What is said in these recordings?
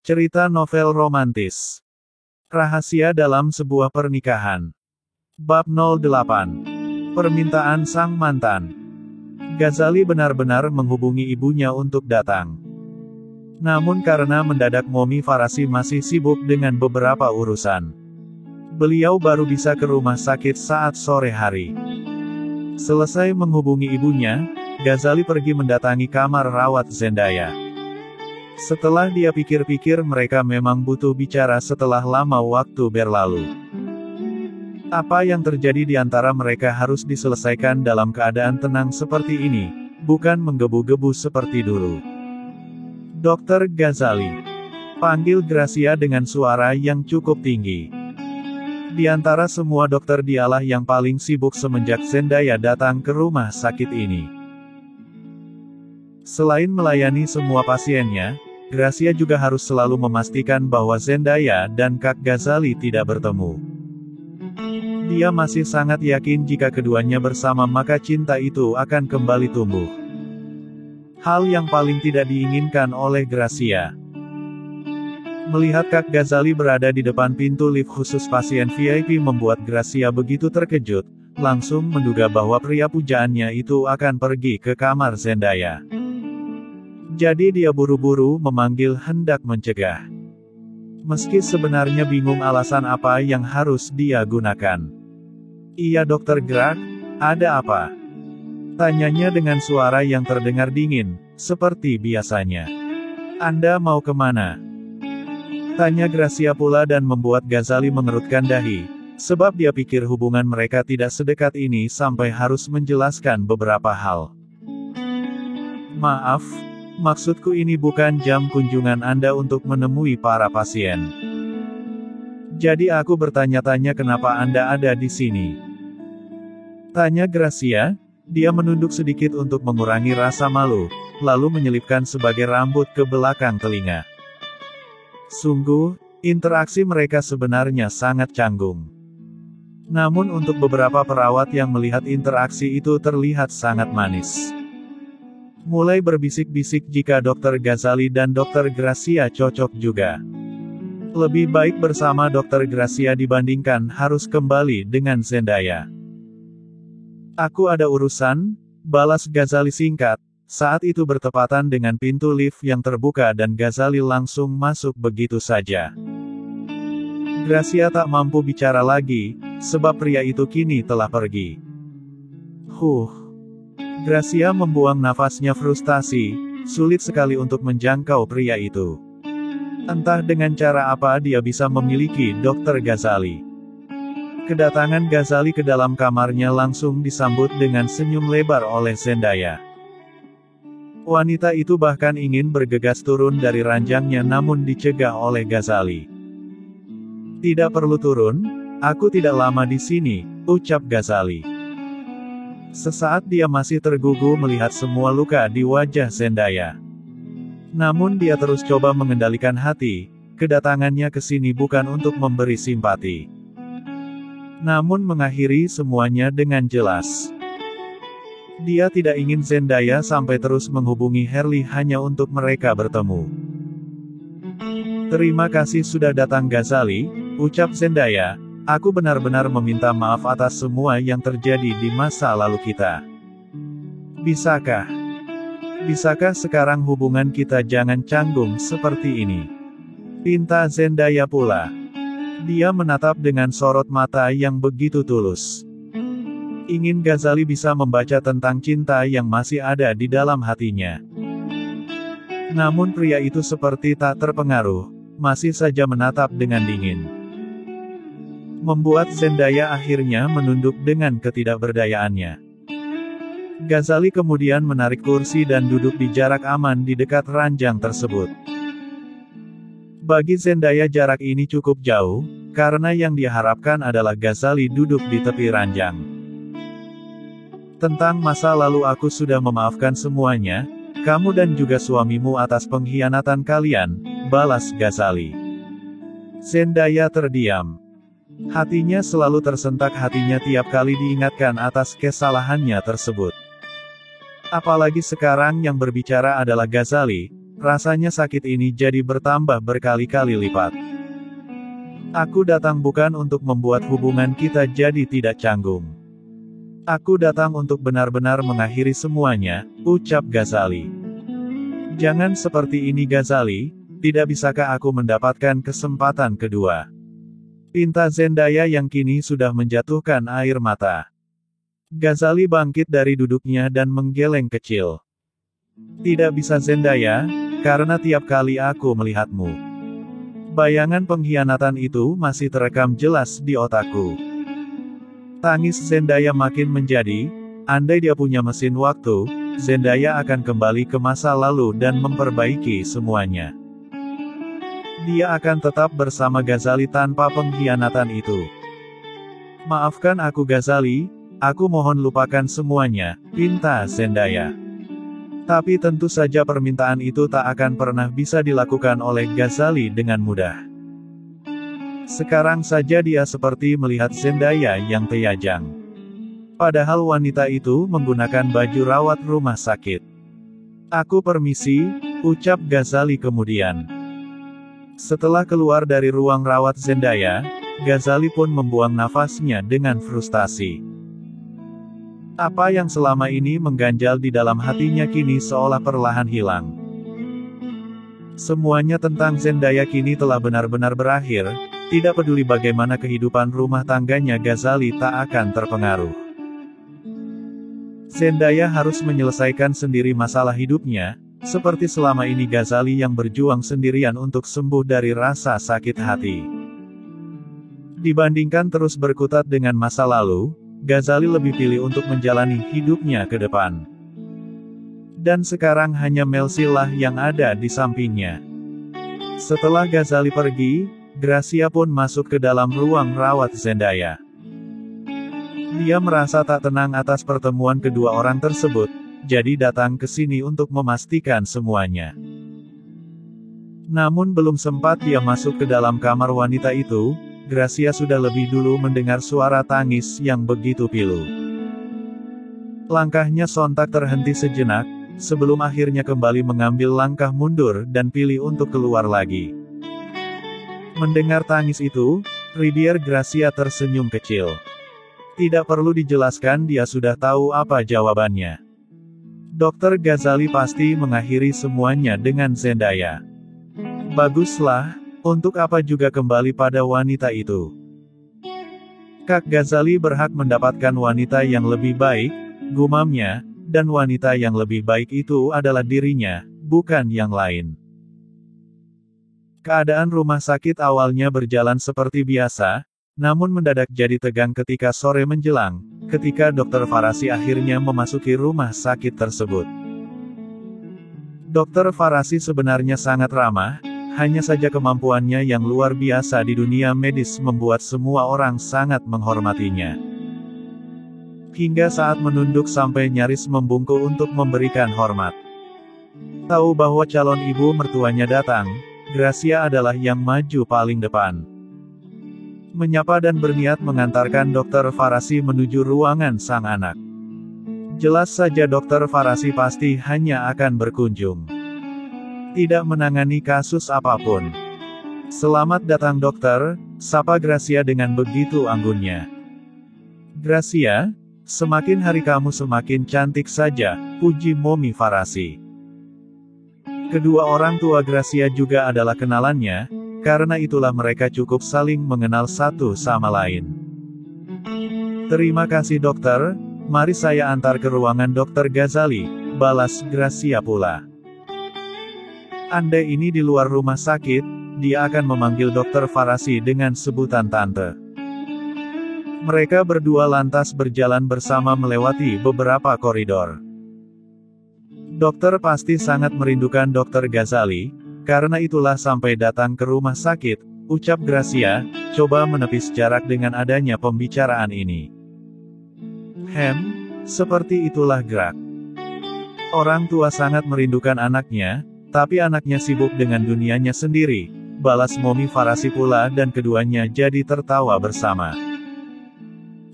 Cerita novel romantis. Rahasia dalam sebuah pernikahan. Bab 08. Permintaan sang mantan. Ghazali benar-benar menghubungi ibunya untuk datang. Namun karena mendadak Momi Farasi masih sibuk dengan beberapa urusan, beliau baru bisa ke rumah sakit saat sore hari. Selesai menghubungi ibunya, Ghazali pergi mendatangi kamar rawat Zendaya. Setelah dia pikir-pikir mereka memang butuh bicara setelah lama waktu berlalu. Apa yang terjadi di antara mereka harus diselesaikan dalam keadaan tenang seperti ini, bukan menggebu-gebu seperti dulu. Dokter Ghazali, panggil Gracia dengan suara yang cukup tinggi. Di antara semua dokter dialah yang paling sibuk semenjak Zendaya datang ke rumah sakit ini. Selain melayani semua pasiennya, Gracia juga harus selalu memastikan bahwa Zendaya dan Kak Ghazali tidak bertemu. Dia masih sangat yakin jika keduanya bersama maka cinta itu akan kembali tumbuh. Hal yang paling tidak diinginkan oleh Gracia. Melihat Kak Ghazali berada di depan pintu lift khusus pasien VIP membuat Gracia begitu terkejut, langsung menduga bahwa pria pujaannya itu akan pergi ke kamar Zendaya. Jadi dia buru-buru memanggil hendak mencegah. Meski sebenarnya bingung alasan apa yang harus dia gunakan. Iya Dokter Greg, ada apa? Tanyanya dengan suara yang terdengar dingin, seperti biasanya. Anda mau kemana? Tanya Gracia pula dan membuat Ghazali mengerutkan dahi, sebab dia pikir hubungan mereka tidak sedekat ini sampai harus menjelaskan beberapa hal. Maaf, maksudku ini bukan jam kunjungan Anda untuk menemui para pasien. Jadi aku bertanya-tanya kenapa Anda ada di sini. Tanya Gracia, dia menunduk sedikit untuk mengurangi rasa malu, lalu menyelipkan sebagai rambut ke belakang telinga. Sungguh, interaksi mereka sebenarnya sangat canggung. Namun untuk beberapa perawat yang melihat interaksi itu terlihat sangat manis. Mulai berbisik-bisik jika Dokter Ghazali dan Dokter Gracia cocok juga. Lebih baik bersama Dokter Gracia dibandingkan harus kembali dengan Zendaya. Aku ada urusan, balas Ghazali singkat, saat itu bertepatan dengan pintu lift yang terbuka dan Ghazali langsung masuk begitu saja. Gracia tak mampu bicara lagi, sebab pria itu kini telah pergi. Gracia membuang nafasnya frustasi, sulit sekali untuk menjangkau pria itu. Entah dengan cara apa dia bisa memiliki Dokter Ghazali. Kedatangan Ghazali ke dalam kamarnya langsung disambut dengan senyum lebar oleh Zendaya. Wanita itu bahkan ingin bergegas turun dari ranjangnya namun dicegah oleh Ghazali. Tidak perlu turun, aku tidak lama di sini, ucap Ghazali. Sesaat dia masih tergugu melihat semua luka di wajah Zendaya. Namun dia terus coba mengendalikan hati, kedatangannya ke sini bukan untuk memberi simpati. Namun mengakhiri semuanya dengan jelas. Dia tidak ingin Zendaya sampai terus menghubungi Herli hanya untuk mereka bertemu. Terima kasih sudah datang Ghazali, ucap Zendaya. Aku benar-benar meminta maaf atas semua yang terjadi di masa lalu kita. Bisakah sekarang hubungan kita jangan canggung seperti ini? Pinta Zendaya pula. Dia menatap dengan sorot mata yang begitu tulus. Ingin Ghazali bisa membaca tentang cinta yang masih ada di dalam hatinya. Namun pria itu seperti tak terpengaruh, masih saja menatap dengan dingin. Membuat Zendaya akhirnya menunduk dengan ketidakberdayaannya. Ghazali kemudian menarik kursi dan duduk di jarak aman di dekat ranjang tersebut. Bagi Zendaya jarak ini cukup jauh, karena yang dia harapkan adalah Ghazali duduk di tepi ranjang. Tentang masa lalu aku sudah memaafkan semuanya, kamu dan juga suamimu atas pengkhianatan kalian, balas Ghazali. Zendaya terdiam. Hatinya selalu tersentak hatinya tiap kali diingatkan atas kesalahannya tersebut. Apalagi sekarang yang berbicara adalah Ghazali, Rasanya sakit ini jadi bertambah berkali-kali lipat. Aku datang bukan untuk membuat hubungan kita jadi tidak canggung. Aku datang untuk benar-benar mengakhiri semuanya, ucap Ghazali. Jangan seperti ini Ghazali, tidak bisakah aku mendapatkan kesempatan kedua? Pinta Zendaya yang kini sudah menjatuhkan air mata. Ghazali bangkit dari duduknya dan menggeleng kecil. Tidak bisa Zendaya, karena tiap kali aku melihatmu. Bayangan pengkhianatan itu masih terekam jelas di otakku. Tangis Zendaya makin menjadi, andai dia punya mesin waktu, Zendaya akan kembali ke masa lalu dan memperbaiki semuanya. Dia akan tetap bersama Ghazali tanpa pengkhianatan itu. Maafkan aku Ghazali, aku mohon lupakan semuanya, pinta Zendaya. Tapi tentu saja permintaan itu tak akan pernah bisa dilakukan oleh Ghazali dengan mudah. Sekarang saja dia seperti melihat Zendaya yang telanjang. Padahal wanita itu menggunakan baju rawat rumah sakit. Aku permisi, ucap Ghazali kemudian. Setelah keluar dari ruang rawat Zendaya, Ghazali pun membuang nafasnya dengan frustasi. Apa yang selama ini mengganjal di dalam hatinya kini seolah perlahan hilang. Semuanya tentang Zendaya kini telah benar-benar berakhir. Tidak peduli bagaimana kehidupan rumah tangganya Ghazali tak akan terpengaruh. Zendaya harus menyelesaikan sendiri masalah hidupnya, seperti selama ini Ghazali yang berjuang sendirian untuk sembuh dari rasa sakit hati. Dibandingkan terus berkutat dengan masa lalu, Ghazali lebih pilih untuk menjalani hidupnya ke depan. Dan sekarang hanya Melsi lah yang ada di sampingnya. Setelah Ghazali pergi, Gracia pun masuk ke dalam ruang rawat Zendaya. Dia merasa tak tenang atas pertemuan kedua orang tersebut, jadi datang ke sini untuk memastikan semuanya. Namun belum sempat dia masuk ke dalam kamar wanita itu, Gracia sudah lebih dulu mendengar suara tangis yang begitu pilu. Langkahnya sontak terhenti sejenak, sebelum akhirnya kembali mengambil langkah mundur dan pilih untuk keluar lagi. Mendengar tangis itu, Ribier Gracia tersenyum kecil. Tidak perlu dijelaskan dia sudah tahu apa jawabannya. Dokter Ghazali pasti mengakhiri semuanya dengan Zendaya. Baguslah, untuk apa juga kembali pada wanita itu. Kak Ghazali berhak mendapatkan wanita yang lebih baik, gumamnya, dan wanita yang lebih baik itu adalah dirinya, bukan yang lain. Keadaan rumah sakit awalnya berjalan seperti biasa, namun mendadak jadi tegang ketika sore menjelang, ketika Dr. Farasi akhirnya memasuki rumah sakit tersebut. Dr. Farasi sebenarnya sangat ramah, hanya saja kemampuannya yang luar biasa di dunia medis membuat semua orang sangat menghormatinya. Hingga saat menunduk sampai nyaris membungkuk untuk memberikan hormat. Tahu bahwa calon ibu mertuanya datang, Gracia adalah yang maju paling depan. Menyapa dan berniat mengantarkan Dr. Farasi menuju ruangan sang anak. Jelas saja Dr. Farasi pasti hanya akan berkunjung. Tidak menangani kasus apapun. Selamat datang dokter, sapa Gracia dengan begitu anggunnya. Gracia, semakin hari kamu semakin cantik saja, puji Momi Farasi. Kedua orang tua Gracia juga adalah kenalannya, karena itulah mereka cukup saling mengenal satu sama lain. Terima kasih dokter, mari saya antar ke ruangan Dokter Ghazali, balas Gracia pula. Andai ini di luar rumah sakit, dia akan memanggil Dokter Farasi dengan sebutan tante. Mereka berdua lantas berjalan bersama melewati beberapa koridor. Dokter pasti sangat merindukan Dokter Ghazali, karena itulah sampai datang ke rumah sakit, ucap Gracia, coba menepis jarak dengan adanya pembicaraan ini. Seperti itulah gerak. Orang tua sangat merindukan anaknya, tapi anaknya sibuk dengan dunianya sendiri, balas Momi Farasi pula dan keduanya jadi tertawa bersama.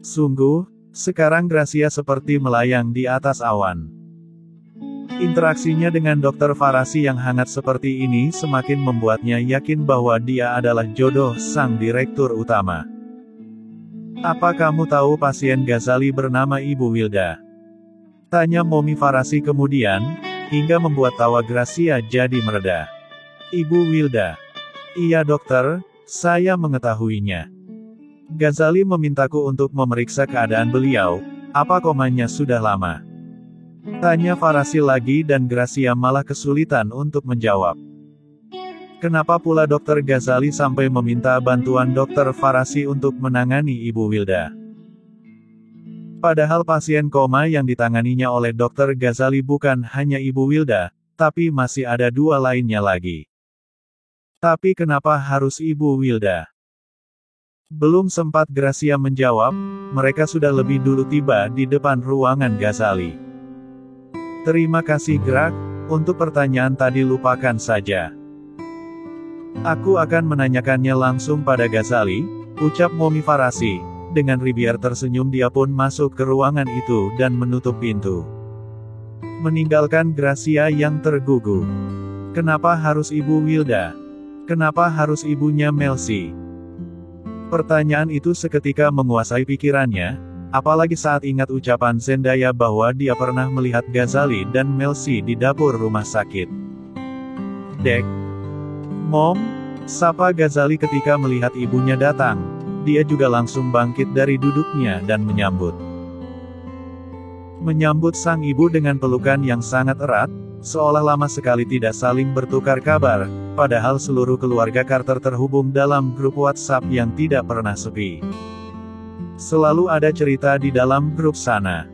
Sungguh, sekarang Gracia seperti melayang di atas awan. Interaksinya dengan Dr. Farasi yang hangat seperti ini semakin membuatnya yakin bahwa dia adalah jodoh sang direktur utama. "Apa kamu tahu pasien Ghazali bernama Ibu Wilda?" tanya Mommy Farasi kemudian, hingga membuat tawa Gracia jadi mereda. "Ibu Wilda? Iya dokter, saya mengetahuinya. Ghazali memintaku untuk memeriksa keadaan beliau. Apa komanya sudah lama?" tanya Farasi lagi dan Gracia malah kesulitan untuk menjawab. Kenapa pula Dr. Ghazali sampai meminta bantuan Dr. Farasi untuk menangani Ibu Wilda? Padahal pasien koma yang ditanganinya oleh Dr. Ghazali bukan hanya Ibu Wilda, tapi masih ada 2 lainnya lagi. Tapi kenapa harus Ibu Wilda? Belum sempat Gracia menjawab, mereka sudah lebih dulu tiba di depan ruangan Ghazali. "Terima kasih Greg, untuk pertanyaan tadi lupakan saja. Aku akan menanyakannya langsung pada Ghazali," ucap Mommy Farasi. Dengan ribiar tersenyum dia pun masuk ke ruangan itu dan menutup pintu. Meninggalkan Gracia yang tergugu. Kenapa harus Ibu Wilda? Kenapa harus ibunya Melsi? Pertanyaan itu seketika menguasai pikirannya. Apalagi saat ingat ucapan Zendaya bahwa dia pernah melihat Ghazali dan Melsi di dapur rumah sakit. "Dek. Mom," sapa Ghazali ketika melihat ibunya datang. Dia juga langsung bangkit dari duduknya dan menyambut. Menyambut sang ibu dengan pelukan yang sangat erat, seolah lama sekali tidak saling bertukar kabar, padahal seluruh keluarga Carter terhubung dalam grup WhatsApp yang tidak pernah sepi. Selalu ada cerita di dalam grup sana.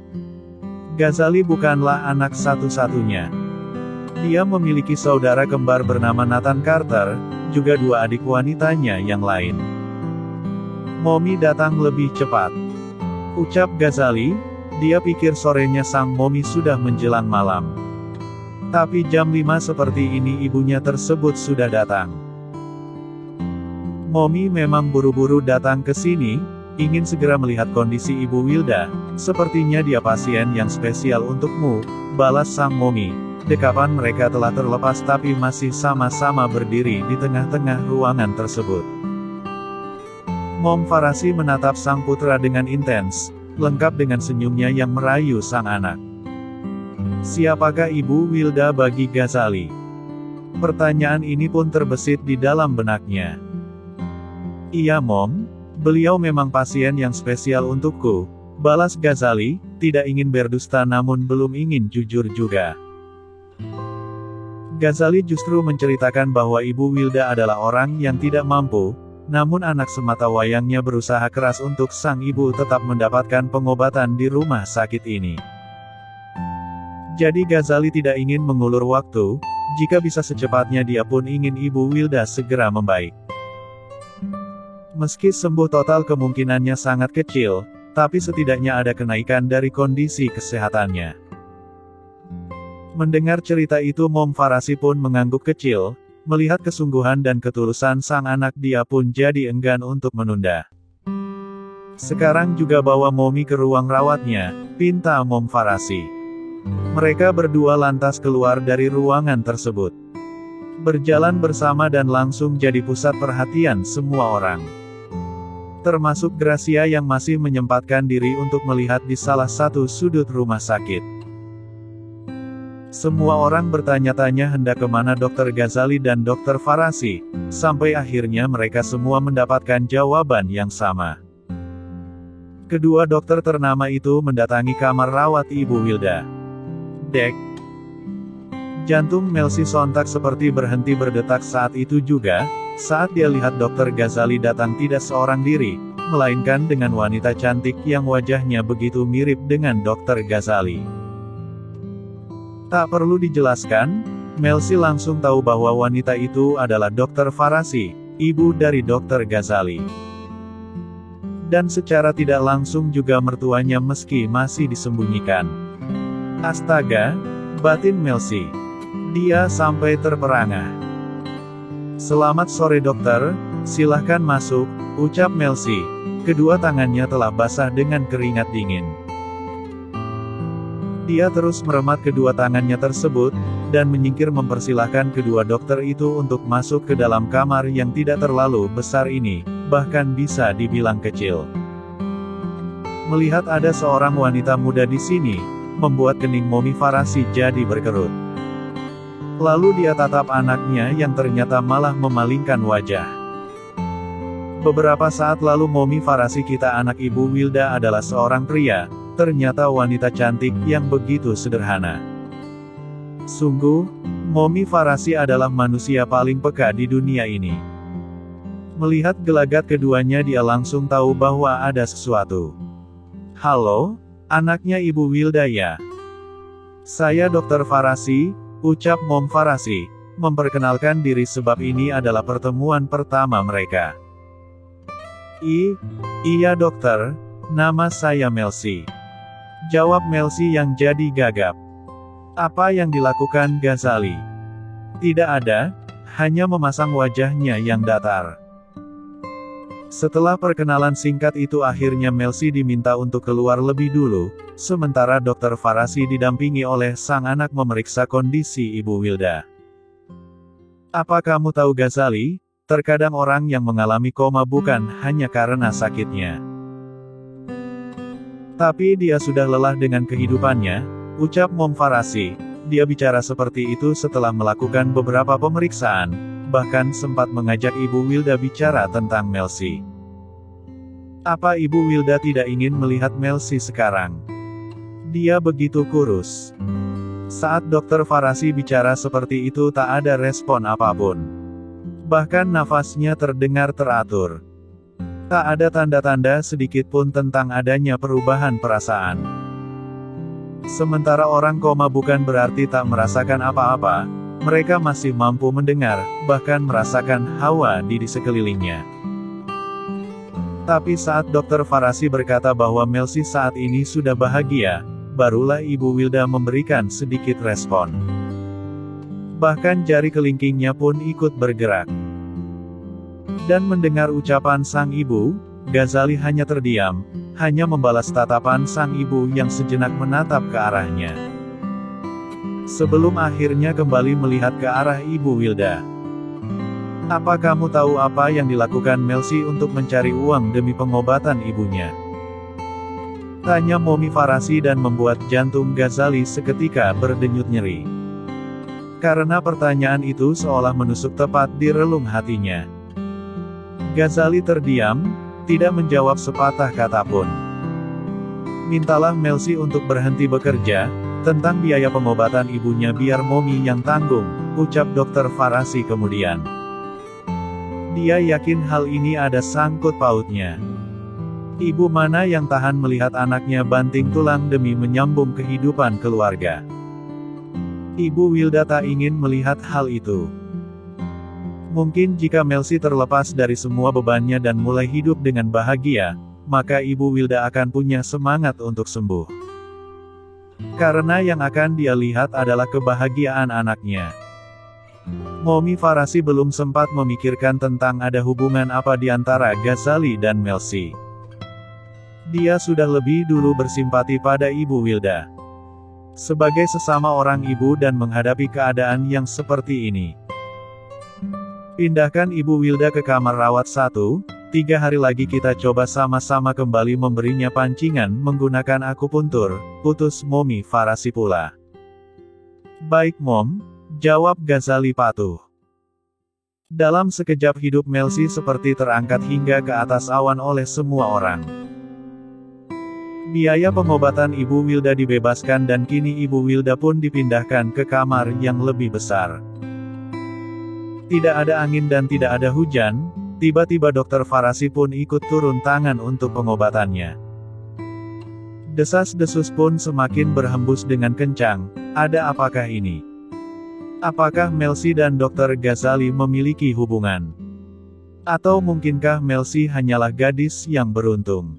Ghazali bukanlah anak satu-satunya. Dia memiliki saudara kembar bernama Nathan Carter, juga 2 adik wanitanya yang lain. "Mommy datang lebih cepat," ucap Ghazali. Dia pikir sorenya sang Mommy sudah menjelang malam. Tapi jam 5 seperti ini ibunya tersebut sudah datang. Mommy memang buru-buru datang ke sini, ingin segera melihat kondisi Ibu Wilda. "Sepertinya dia pasien yang spesial untukmu," balas sang Mommy. Dekapan mereka telah terlepas tapi masih sama-sama berdiri di tengah-tengah ruangan tersebut. Mom Farasi menatap sang putra dengan intens, lengkap dengan senyumnya yang merayu sang anak. "Siapakah Ibu Wilda bagi Ghazali?" Pertanyaan ini pun terbesit di dalam benaknya. "Iya Mom, beliau memang pasien yang spesial untukku," balas Ghazali, tidak ingin berdusta namun belum ingin jujur juga. Ghazali justru menceritakan bahwa Ibu Wilda adalah orang yang tidak mampu, namun anak semata wayangnya berusaha keras untuk sang ibu tetap mendapatkan pengobatan di rumah sakit ini. Jadi Ghazali tidak ingin mengulur waktu, jika bisa secepatnya dia pun ingin Ibu Wilda segera membaik. Meski sembuh total kemungkinannya sangat kecil, tapi setidaknya ada kenaikan dari kondisi kesehatannya. Mendengar cerita itu Mom Farasi pun mengangguk kecil, melihat kesungguhan dan ketulusan sang anak dia pun jadi enggan untuk menunda. "Sekarang juga bawa Mommy ke ruang rawatnya," pinta Mom Farasi. Mereka berdua lantas keluar dari ruangan tersebut. Berjalan bersama dan langsung jadi pusat perhatian semua orang. Termasuk Gracia yang masih menyempatkan diri untuk melihat di salah satu sudut rumah sakit. Semua orang bertanya-tanya hendak kemana Dr. Ghazali dan Dr. Farasi, sampai akhirnya mereka semua mendapatkan jawaban yang sama. Kedua dokter ternama itu mendatangi kamar rawat Ibu Wilda. "Dek." Jantung Melsi sontak seperti berhenti berdetak saat itu juga, saat dia lihat Dr. Ghazali datang tidak seorang diri, melainkan dengan wanita cantik yang wajahnya begitu mirip dengan Dr. Ghazali. Tak perlu dijelaskan, Melsi langsung tahu bahwa wanita itu adalah Dr. Farasi, ibu dari Dr. Ghazali. Dan secara tidak langsung juga mertuanya meski masih disembunyikan. Astaga, batin Melsi. Dia sampai terperangah. "Selamat sore dokter, silahkan masuk," ucap Melsi. Kedua tangannya telah basah dengan keringat dingin. Dia terus meremat kedua tangannya tersebut, dan menyingkir mempersilahkan kedua dokter itu untuk masuk ke dalam kamar yang tidak terlalu besar ini, bahkan bisa dibilang kecil. Melihat ada seorang wanita muda di sini, membuat kening Momi Farasi jadi berkerut. Lalu dia tatap anaknya yang ternyata malah memalingkan wajah. Beberapa saat lalu Momi Farasi kita anak Ibu Wilda adalah seorang pria, ternyata wanita cantik yang begitu sederhana. Sungguh, Momi Farasi adalah manusia paling peka di dunia ini. Melihat gelagat keduanya dia langsung tahu bahwa ada sesuatu. "Halo, anaknya Ibu Wilda ya? Saya Dr. Farasi," ucap Mom Farasi, memperkenalkan diri sebab ini adalah pertemuan pertama mereka. Iya dokter, nama saya Melsi," jawab Melsi yang jadi gagap. "Apa yang dilakukan Ghazali?" "Tidak ada, hanya memasang wajahnya yang datar." Setelah perkenalan singkat itu akhirnya Melsi diminta untuk keluar lebih dulu, sementara Dr. Farasi didampingi oleh sang anak memeriksa kondisi Ibu Wilda. "Apa kamu tahu Ghazali, terkadang orang yang mengalami koma bukan hanya karena sakitnya. Tapi dia sudah lelah dengan kehidupannya," ucap Mom Farasi. Dia bicara seperti itu setelah melakukan beberapa pemeriksaan, bahkan sempat mengajak Ibu Wilda bicara tentang Melsi. "Apa Ibu Wilda tidak ingin melihat Melsi sekarang? Dia begitu kurus." Saat Dr. Farasi bicara seperti itu tak ada respon apapun. Bahkan nafasnya terdengar teratur. Tak ada tanda-tanda sedikit pun tentang adanya perubahan perasaan. Sementara orang koma bukan berarti tak merasakan apa-apa, mereka masih mampu mendengar, bahkan merasakan hawa di sekelilingnya. Tapi saat Dr. Farasi berkata bahwa Melsi saat ini sudah bahagia, barulah Ibu Wilda memberikan sedikit respon. Bahkan jari kelingkingnya pun ikut bergerak. Dan mendengar ucapan sang ibu, Ghazali hanya terdiam, hanya membalas tatapan sang ibu yang sejenak menatap ke arahnya. Sebelum akhirnya kembali melihat ke arah Ibu Wilda. "Apa kamu tahu apa yang dilakukan Melsi untuk mencari uang demi pengobatan ibunya?" tanya Momi Farasi dan membuat jantung Ghazali seketika berdenyut nyeri. Karena pertanyaan itu seolah menusuk tepat di relung hatinya. Ghazali terdiam, tidak menjawab sepatah kata pun. "Mintalah Melsi untuk berhenti bekerja, tentang biaya pengobatan ibunya biar Momi yang tanggung," ucap Dr. Farasi kemudian. Dia yakin hal ini ada sangkut pautnya. Ibu mana yang tahan melihat anaknya banting tulang demi menyambung kehidupan keluarga? Ibu Wilda tak ingin melihat hal itu. Mungkin jika Melsi terlepas dari semua bebannya dan mulai hidup dengan bahagia, maka Ibu Wilda akan punya semangat untuk sembuh. Karena yang akan dia lihat adalah kebahagiaan anaknya. Momi Farasi belum sempat memikirkan tentang ada hubungan apa di antara Ghazali dan Melsi. Dia sudah lebih dulu bersimpati pada Ibu Wilda. Sebagai sesama orang ibu dan menghadapi keadaan yang seperti ini. "Pindahkan Ibu Wilda ke kamar rawat 1, 3 hari lagi kita coba sama-sama kembali memberinya pancingan menggunakan akupuntur," putus Momi Farasi pula. "Baik Mom," jawab Ghazali patuh. Dalam sekejap hidup Melsi seperti terangkat hingga ke atas awan oleh semua orang. Biaya pengobatan Ibu Wilda dibebaskan dan kini Ibu Wilda pun dipindahkan ke kamar yang lebih besar. Tidak ada angin dan tidak ada hujan, tiba-tiba Dr. Farasi pun ikut turun tangan untuk pengobatannya. Desas-desus pun semakin berhembus dengan kencang. Ada apakah ini? Apakah Melsi dan Dr. Ghazali memiliki hubungan? Atau mungkinkah Melsi hanyalah gadis yang beruntung?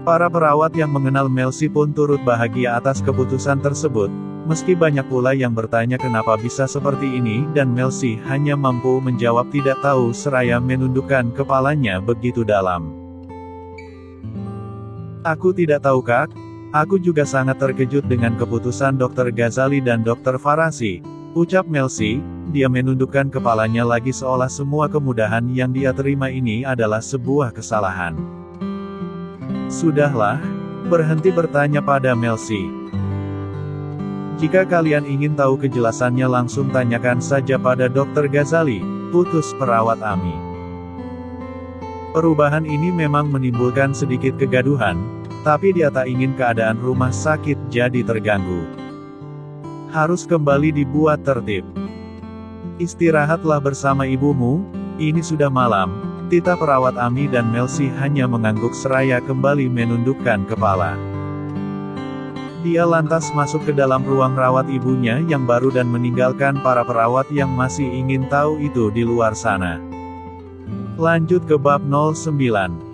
Para perawat yang mengenal Melsi pun turut bahagia atas keputusan tersebut, meski banyak pula yang bertanya kenapa bisa seperti ini dan Melsi hanya mampu menjawab tidak tahu seraya menundukkan kepalanya begitu dalam. "Aku tidak tahu Kak, Aku juga sangat terkejut dengan keputusan Dr. Ghazali dan Dr. Farasi, ucap Melsi. Dia menundukkan kepalanya lagi seolah semua kemudahan yang dia terima ini adalah sebuah kesalahan. Sudahlah, berhenti bertanya pada Melsi. Jika kalian ingin tahu kejelasannya langsung tanyakan saja pada Dr. Ghazali, putus perawat Ami. Perubahan ini memang menimbulkan sedikit kegaduhan, tapi dia tak ingin keadaan rumah sakit jadi terganggu. Harus kembali dibuat tertib. Istirahatlah bersama ibumu, ini sudah malam. Tita perawat Ami dan Melsi hanya mengangguk seraya kembali menundukkan kepala. Dia lantas masuk ke dalam ruang rawat ibunya yang baru dan meninggalkan para perawat yang masih ingin tahu itu di luar sana. Lanjut ke bab 09.